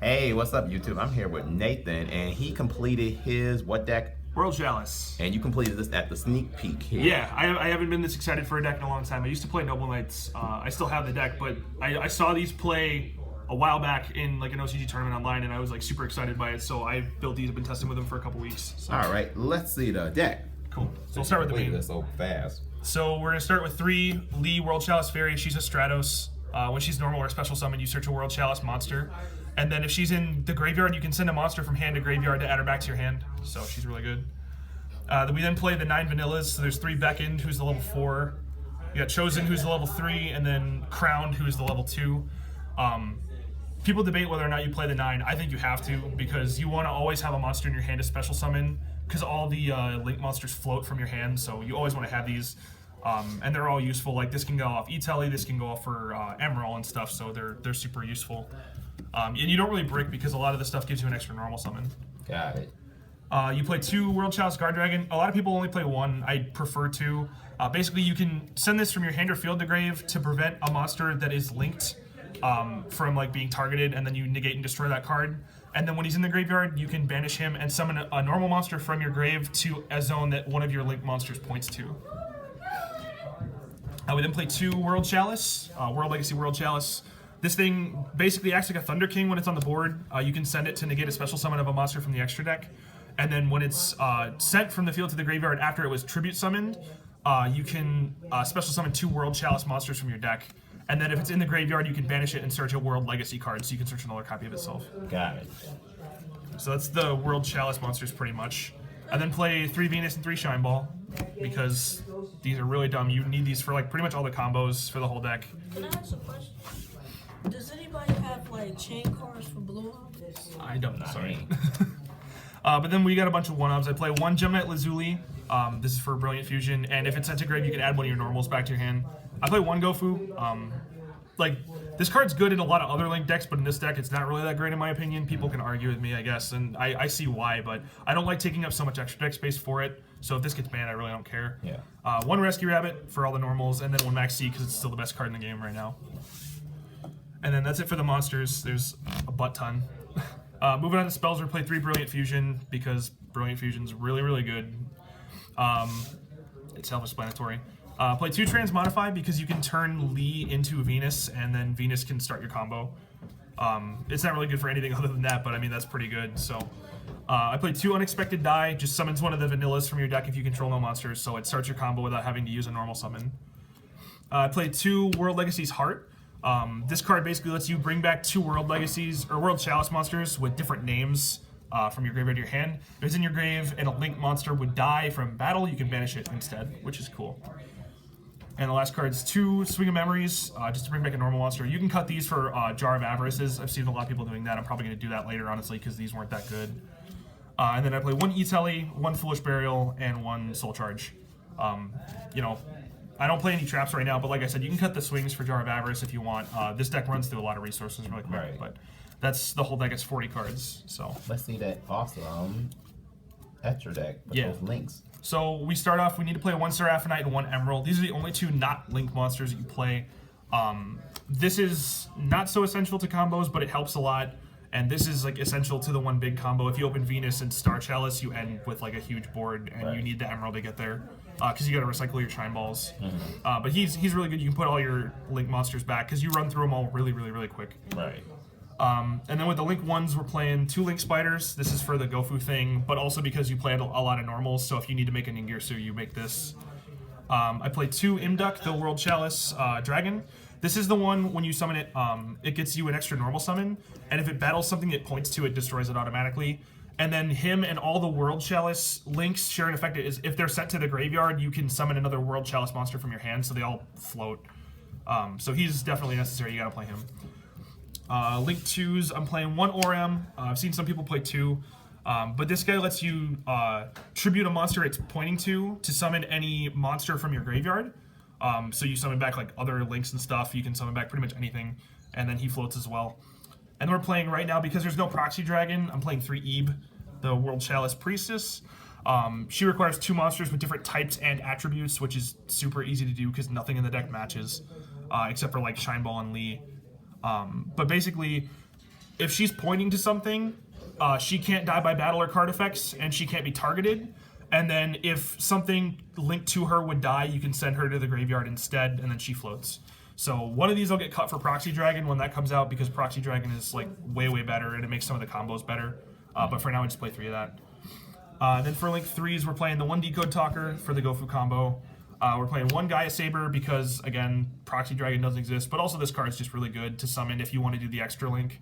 Hey, what's up, YouTube? I'm here with Nathan, and he completed his what deck? World Chalice. And you completed this at the sneak peek here. Yeah, I haven't been this excited for a deck in a long time. I used to play Noble Knights. I still have the deck, but I saw these play a while back in like an OCG tournament online, and I was like super excited by it. So I built these. I've been testing with them for a couple weeks. So. All right, let's see the deck. Cool. So we'll start with the main. This so fast. So we're gonna start with 3 Lee World Chalice Fairy. She's a Stratos. When she's normal or special summon, you search a World Chalice monster. And then if she's in the graveyard, you can send a monster from hand to graveyard to add her back to your hand. So she's really good. We then play the 9 vanillas. So there's 3 Beckoned, who's the level 4. You got Chosen, who's the level 3, and then Crowned, who's the level 2. People debate whether or not you play the 9. I think you have to, because you want to always have a monster in your hand to special summon, because all the link monsters float from your hand, so you always want to have these. And they're all useful. Like this can go off E-Telly, this can go off for Emerald and stuff, so they're super useful. And you don't really brick because a lot of the stuff gives you an extra normal summon. Got it. You play 2 World Chalice Guard Dragon. A lot of people only play 1. I prefer 2. Basically, you can send this from your hand or field to grave to prevent a monster that is linked from like being targeted, and then you negate and destroy that card. And then when he's in the graveyard, you can banish him and summon a normal monster from your grave to a zone that one of your link monsters points to. We then play 2 World Chalice, World Legacy World Chalice. This thing basically acts like a Thunder King when it's on the board. You can send it to negate a special summon of a monster from the extra deck. And then when it's sent from the field to the graveyard after it was tribute summoned, you can special summon 2 World Chalice monsters from your deck. And then if it's in the graveyard, you can banish it and search a World Legacy card, so you can search another copy of itself. Got it. So that's the World Chalice monsters pretty much. And then play 3 Venus and 3 Shine Ball, because these are really dumb. You need these for like pretty much all the combos for the whole deck. Can I ask a question? Does anybody have like chain cards for blue? I don't know. Sorry. But then we got a bunch of 1-ofs. I play 1 Gemknight Lazuli. This is for Brilliant Fusion, and if it's sent to grave, you can add one of your normals back to your hand. I play 1 Gofu. Like, this card's good in a lot of other Link decks, but in this deck, it's not really that great in my opinion. People can argue with me, I guess, and I see why, but I don't like taking up so much extra deck space for it. So if this gets banned, I really don't care. Yeah. 1 Rescue Rabbit for all the normals, and then 1 Max C because it's still the best card in the game right now. And then that's it for the monsters. There's a butt ton. Moving on to spells, we play 3 Brilliant Fusion because Brilliant Fusion's really, really good. It's self-explanatory. Play 2 Transmodify because you can turn Lee into Venus, and then Venus can start your combo. It's not really good for anything other than that, but I mean, that's pretty good. So I played 2 Unexpected Die, just summons one of the vanillas from your deck if you control no monsters, so it starts your combo without having to use a normal summon. I played 2 World Legacies Heart. This card basically lets you bring back 2 World Legacies, or World Chalice monsters with different names from your graveyard to your hand. If it's in your grave and a Link monster would die from battle, you can banish it instead, which is cool. And the last card is 2 Swing of Memories, just to bring back a normal monster. You can cut these for Jar of Avarices. I've seen a lot of people doing that. I'm probably going to do that later, honestly, because these weren't that good. And then I play 1 E-Telly, 1 Foolish Burial, and 1 Soul Charge. You know, I don't play any traps right now, but like I said, you can cut the swings for Jar of Avarice if you want. This deck runs through a lot of resources really quick, but that's the whole deck. It's 40 cards, so. Let's see that awesome extra deck with those links. So we start off, we need to play 1 Seraphinite and 1 Emerald. These are the only 2 not Link monsters that you play. This is not so essential to combos, but it helps a lot. And this is like essential to the 1 big combo. If you open Venus and Star Chalice, you end with like a huge board, and you need the Emerald to get there. Because you got to recycle your Shine Balls. But he's really good. You can put all your Link monsters back, because you run through them all really, really, really quick. Right. And then with the Link 1s, we're playing 2 Link Spiders. This is for the Gofu thing, but also because you play a lot of normals, so if you need to make a Ningirsu, you make this. I play 2 Imduk, the World Chalice Dragon. This is the one, when you summon it, it gets you an extra normal summon, and if it battles something it points to, it destroys it automatically. And then him and all the World Chalice links share an effect. Is if they're sent to the graveyard, you can summon another World Chalice monster from your hand, so they all float. So he's definitely necessary. You gotta play him. Link 2s, I'm playing 1 Oram. I've seen some people play 2. But this guy lets you tribute a monster it's pointing to summon any monster from your graveyard. So you summon back like other links and stuff. You can summon back pretty much anything. And then he floats as well. And we're playing right now, because there's no Proxy Dragon, I'm playing 3 Ebe, the World Chalice Priestess. She requires 2 monsters with different types and attributes, which is super easy to do because nothing in the deck matches, except for like Shine Ball and Lee. But basically, if she's pointing to something, she can't die by battle or card effects, and she can't be targeted. And then if something linked to her would die, you can send her to the graveyard instead, and then she floats. So one of these will get cut for Proxy Dragon when that comes out, because Proxy Dragon is like way better, and it makes some of the combos better. But for now, I just play 3 of that. Then for Link 3s, we're playing the 1 Decode Talker for the Gofu combo. We're playing 1 Gaia Saber because, again, Proxy Dragon doesn't exist, but also this card's just really good to summon if you want to do the extra link.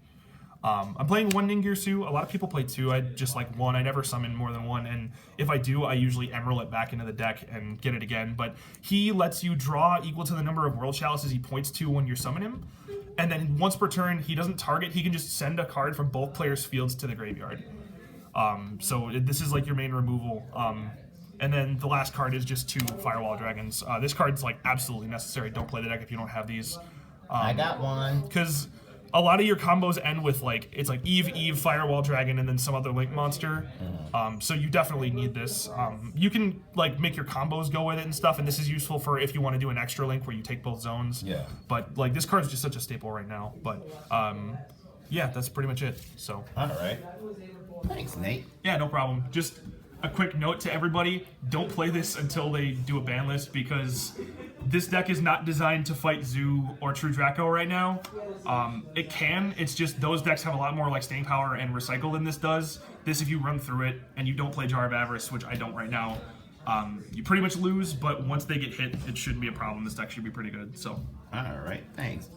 I'm playing 1 Ningirsu. A lot of people play 2. I just like 1. I never summon more than 1, and if I do, I usually Emerald it back into the deck and get it again. But he lets you draw equal to the number of World Chalices he points to when you summon him, and then once per turn, he doesn't target. He can just send a card from both players' fields to the graveyard. So this is like your main removal. And then the last card is just 2 Firewall Dragons. This card's like absolutely necessary. Don't play the deck if you don't have these. I got one. Because a lot of your combos end with like, it's like Eve, Firewall Dragon, and then some other Link monster. So you definitely need this. You can like make your combos go with it and stuff, and this is useful for if you want to do an extra Link where you take both zones. Yeah. But like this card's just such a staple right now. But yeah, that's pretty much it. So. All right. Thanks, Nate. Yeah, no problem. Just a quick note to everybody, don't play this until they do a ban list, because this deck is not designed to fight Zoo or True Draco right now. It can, it's just those decks have a lot more like staying power and recycle than this does. This, if you run through it and you don't play Jar of Avarice, which I don't right now, you pretty much lose, but once they get hit, it shouldn't be a problem. This deck should be pretty good. So. All right, thanks.